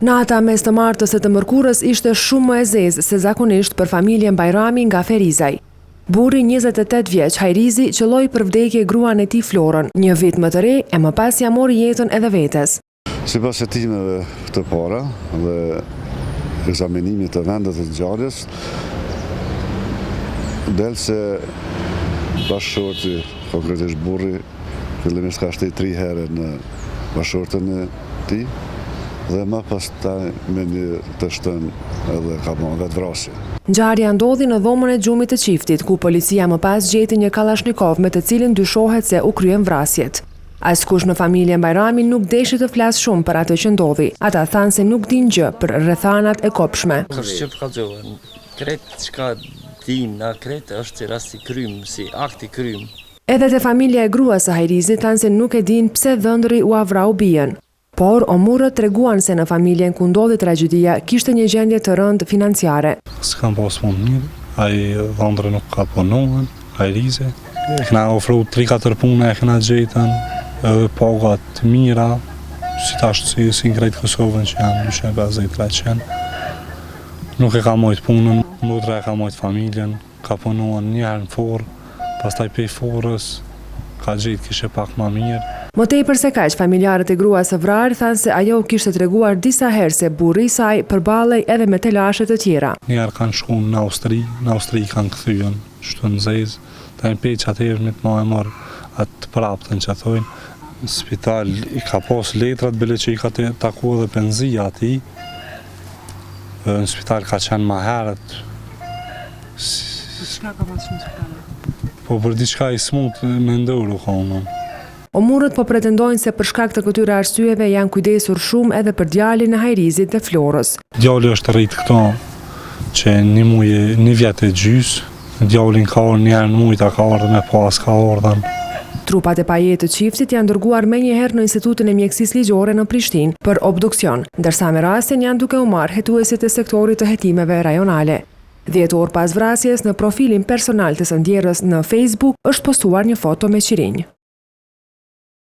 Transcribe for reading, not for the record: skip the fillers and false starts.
Nata mes të martës e të mërkurës ishte shumë më e zezë se zakonisht për familjen Bajrami nga Ferizaj. Burri 28 vjeç Hajrizi qëlloi për vdekje gruan e tij Florën, një vit më të re e më pas ja mori jetën edhe vetes. Sipas hetimeve të para dhe ekzaminimit të vendet të ngjarjes, del se bashkëshorti, konkretisht burri, fillimisht ka shtyr 3 herë në bashkëshortën e tij dhe më pastaj me një të shtën edhe ka bërë vetvrasje. Ngjarja ndodhi në dhomën e gjumit të çiftit, ku policia më pas gjeti një kalashnikov me të cilin dyshohet se u kryen vrasjet. Askush në familjen Bajrami nuk deshi të flas shumë për atë që ndodhi. Ata thanë se nuk din gjë për rrethanat e kopshme. Kretë çka dim, na kretë është si rasti krym, si akti krym. Edhe te familja e gruas së Hajrizit thanë se nuk e din pse dhëndri u avrau bien. Por omurët treguan se në familjen ku ndodhi tragjedia kishte një gjendje të rëndë financiare. S'kam pas punë mirë, ai dhëndri nuk ka punuar, Hajrizi. Kena ofru 3-4 pune, e kena gjetën, edhe pagat të mira, si tash si krejt Kosovën që janë 250-300. Nuk e ka mojt punën, motra e ka mojt familjen, ka punuar njëherë në forë, pastaj pej forës, ka gjetë kishe pak ma mirë. Më tepër se kaq, familjarët e gruas së vrarë thanë se ajo kishte treguar disa herë se burri i saj përballej edhe me telashe të tjera. Njëherë kanë shkuar në Austri kanë kthyen, shtu në zezë, tani pe çat hermit më e marr atë praptën që thojnë. Në spital i ka pas letrat bile që i ka takuar edhe penzia atij. Në spital ka qenë më herët. Çka ka pasur në spital? Po për diçka i smut me ndoru ka unë. Omurët po pretendojnë se për shkak të këtyre arsyeve janë kujdesur shumë edhe për djalin e Hajrizit dhe Florës. Djali është rrit këto që një vjet e gjys, djalin ka orë njerë në mujta ka orë dhe me pas ka orë. Trupat e pajet të çiftit janë dërguar menjëherë në Institutin e Mjekësisë Ligjore në Prishtinë për obduksion, ndërsa me rastin janë duke u marrë hetuesit e sektorit të hetimeve rajonale. 10 orë pas vrasjes, në profilin personal të së ndjerës në Facebook është postuar një foto me qirinj.